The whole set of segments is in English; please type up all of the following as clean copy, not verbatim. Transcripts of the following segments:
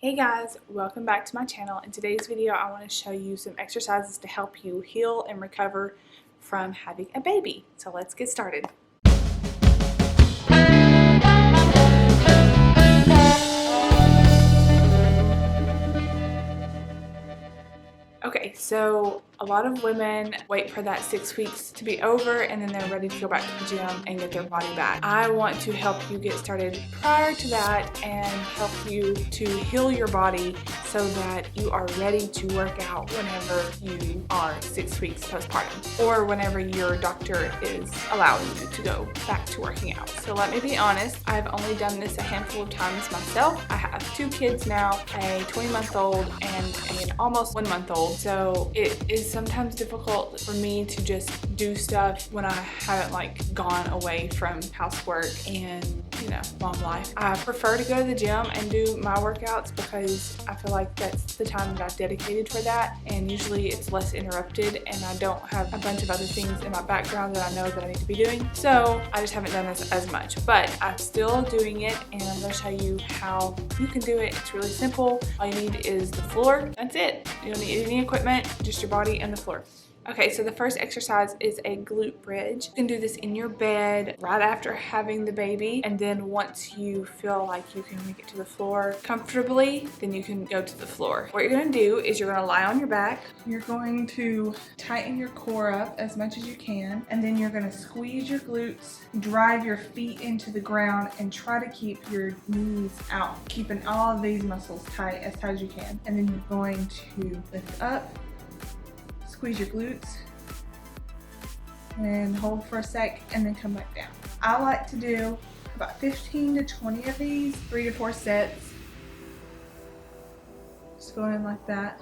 Hey guys, welcome back to my channel. In today's video, I want to show you some exercises to help you heal and recover from having a baby. So let's get started. Okay, so a lot of women wait for that 6 weeks to be over and then they're ready to go back to the gym and get their body back. I want to help you get started prior to that and help you to heal your body so that you are ready to work out whenever you are 6 weeks postpartum or whenever your doctor is allowing you to go back to working out. So let me be honest, I've only done this a handful of times myself. I have 2 kids now, a 20-month-old and an almost 1-month-old. So it is sometimes difficult for me to just do stuff when I haven't gone away from housework and mom life. I prefer to go to the gym and do my workouts because I feel like that's the time that I've dedicated for that, and usually it's less interrupted and I don't have a bunch of other things in my background that I know that I need to be doing. So I just haven't done this as much, but I'm still doing it and I'm going to show you how you can do it. It's really simple. All you need is the floor. That's it. You don't need any equipment, just your body and the floor. Okay, so the first exercise is a glute bridge. You can do this in your bed right after having the baby, and then once you feel like you can make it to the floor comfortably, then you can go to the floor. What you're gonna do is you're gonna lie on your back. You're going to tighten your core up as much as you can, and then you're gonna squeeze your glutes, drive your feet into the ground, and try to keep your knees out, keeping all of these muscles tight as you can. And then you're going to lift up, squeeze your glutes, and hold for a sec, and then come back down. I like to do about 15 to 20 of these, 3 to 4 sets. Just going in like that.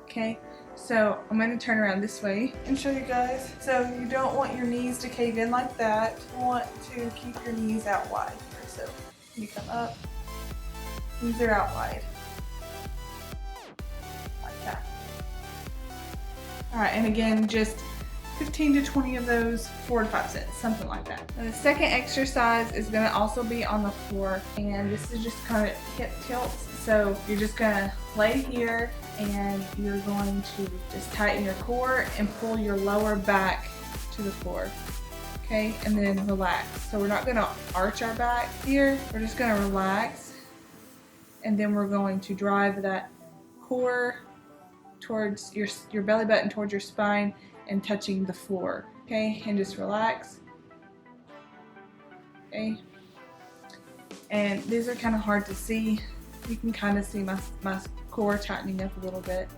Okay, so I'm going to turn around this way and show you guys. So you don't want your knees to cave in like that. You want to keep your knees out wide here. So you come up, knees are out wide. Alright, and again, just 15 to 20 of those, 4 to 5 sets, something like that. And the second exercise is going to also be on the floor, and this is just kind of hip tilts. So you're just going to lay here and you're going to just tighten your core and pull your lower back to the floor. Okay, and then relax. So we're not going to arch our back here, we're just going to relax, and then we're going to drive that core towards your belly button, towards your spine, and touching the floor. Okay, and just relax. Okay, and these are kind of hard to see. You can kind of see my core tightening up a little bit.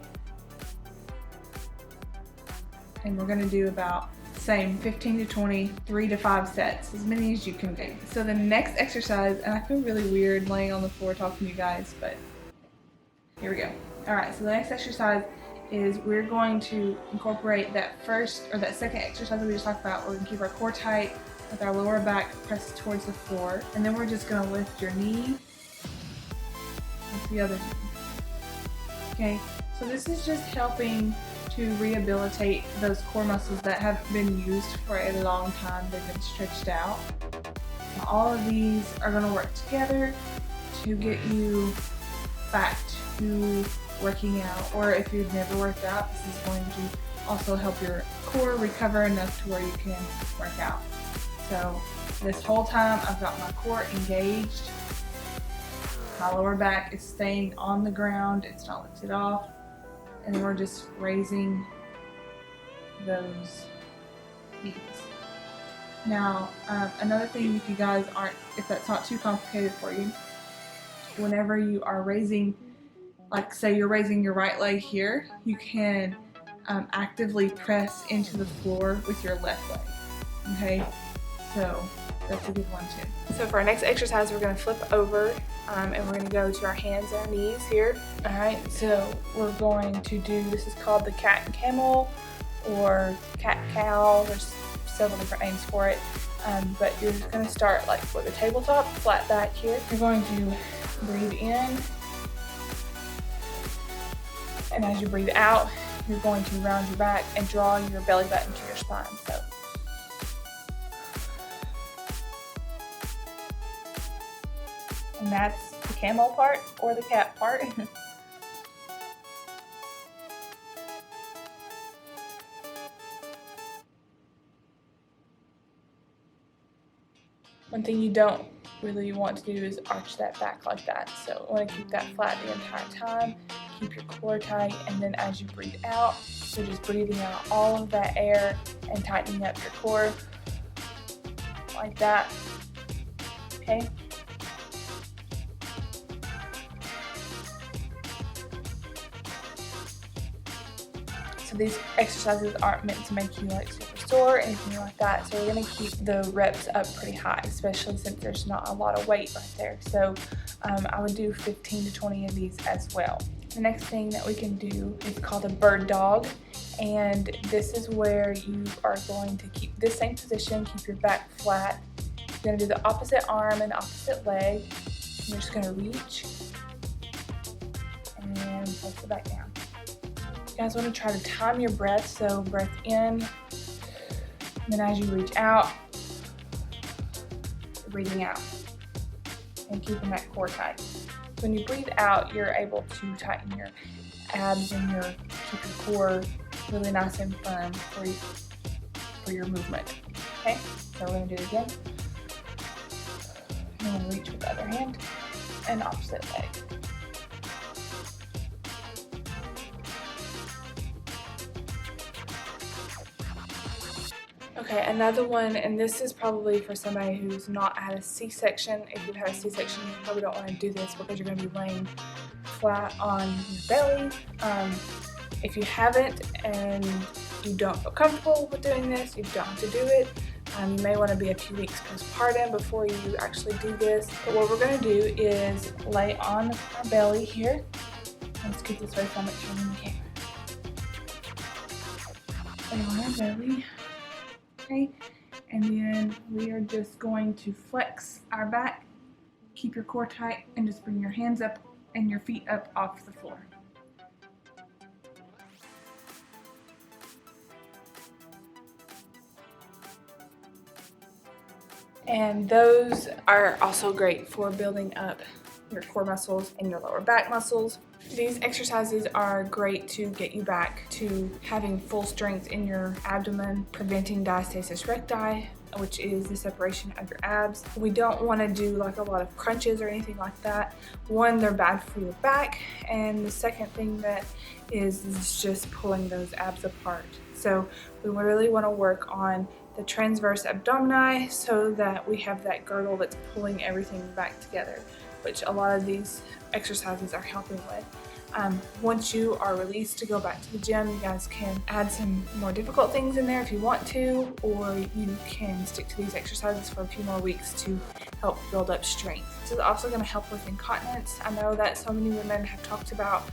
And we're going to do about same 15 to 20, 3 to 5 sets, as many as you can do. So the next exercise, and I feel really weird laying on the floor talking to you guys, but here we go. Alright, so the next exercise is we're going to incorporate that second exercise that we just talked about. We're going to keep our core tight with our lower back pressed towards the floor, and then we're just going to lift your knee with the other knee. Okay, so this is just helping to rehabilitate those core muscles that haven't been used for a long time. They've been stretched out. So all of these are going to work together to get you back to working out, or if you've never worked out, this is going to also help your core recover enough to where you can work out. So this whole time I've got my core engaged, my lower back is staying on the ground, it's not lifted off, and we're just raising those knees. Now another thing, if you guys if that's not too complicated for you, whenever you are raising, like say you're raising your right leg here, you can actively press into the floor with your left leg. Okay, so that's a good one too. So for our next exercise, we're going to flip over and we're going to go to our hands and our knees here. Alright, so we're going to do, this is called the cat and camel or cat cow. There's several different names for it. But you're just going to start like with a tabletop, flat back here. You're going to breathe in, and as you breathe out, you're going to round your back and draw your belly button to your spine. So, and that's the camel part or the cat part. One thing you don't really want to do is arch that back like that. So I want to keep that flat the entire time. Keep your core tight, and then as you breathe out, you're just breathing out all of that air and tightening up your core like that. Okay. So these exercises aren't meant to make you like super sore or anything like that. So we're gonna keep the reps up pretty high, especially since there's not a lot of weight right there. So I would do 15 to 20 of these as well. The next thing that we can do is called a bird dog. And this is where you are going to keep this same position, keep your back flat. You're gonna do the opposite arm and opposite leg. You're just gonna reach and place it back down. You guys want to try to time your breath, so breath in, and then as you reach out, breathing out, and keeping that core tight. When you breathe out, you're able to tighten your abs and keep your core really nice and firm for your movement. Okay, so we're going to do it again. And then reach with the other hand and opposite leg. Okay, another one, and this is probably for somebody who's not had a C-section. If you've had a C-section, you probably don't want to do this because you're going to be laying flat on your belly. If you haven't and you don't feel comfortable with doing this, you don't have to do it. You may want to be a few weeks postpartum before you actually do this. But what we're going to do is lay on our belly here. Let's get this way so I'm not turning the camera. Lay on our belly. Okay, and then we are just going to flex our back, keep your core tight, and just bring your hands up and your feet up off the floor. And those are also great for building up your core muscles and your lower back muscles. These exercises are great to get you back to having full strength in your abdomen, preventing diastasis recti, which is the separation of your abs. We don't want to do like a lot of crunches or anything like that. One, they're bad for your back, and the second thing that is just pulling those abs apart. So we really want to work on the transverse abdomini so that we have that girdle that's pulling everything back together, which a lot of these exercises are helping with. Once you are released to go back to the gym, you guys can add some more difficult things in there if you want to, or you can stick to these exercises for a few more weeks to help build up strength. This is also going to help with incontinence. I know that so many women have talked about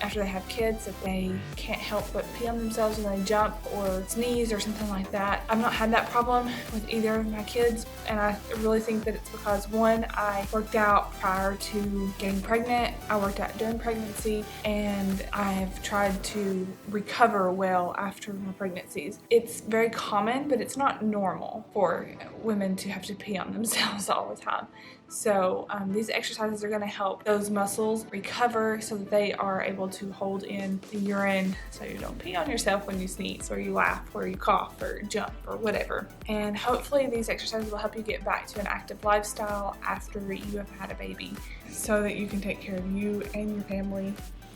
after they have kids that they can't help but pee on themselves when they jump or sneeze or something like that. I've not had that problem with either of my kids, and I really think that it's because, one, I worked out prior to getting pregnant, I worked out during pregnancy, and I have tried to recover well after my pregnancies. It's very common, but it's not normal for women to have to pee on themselves all the time. So these exercises are going to help those muscles recover so that they are able to hold in the urine so you don't pee on yourself when you sneeze or you laugh or you cough or jump or whatever. And hopefully these exercises will help you get back to an active lifestyle after you have had a baby so that you can take care of you and your family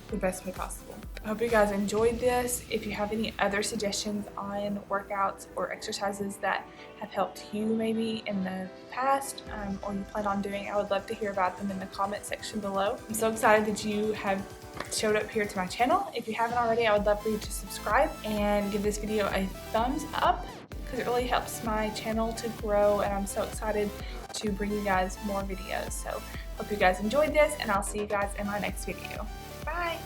the best way possible. I hope you guys enjoyed this. If you have any other suggestions on workouts or exercises that have helped you maybe in the past or you plan on doing, I would love to hear about them in the comment section below. I'm so excited that you have showed up here to my channel. If you haven't already, I would love for you to subscribe and give this video a thumbs up because it really helps my channel to grow, and I'm so excited to bring you guys more videos. So hope you guys enjoyed this, and I'll see you guys in my next video. Bye!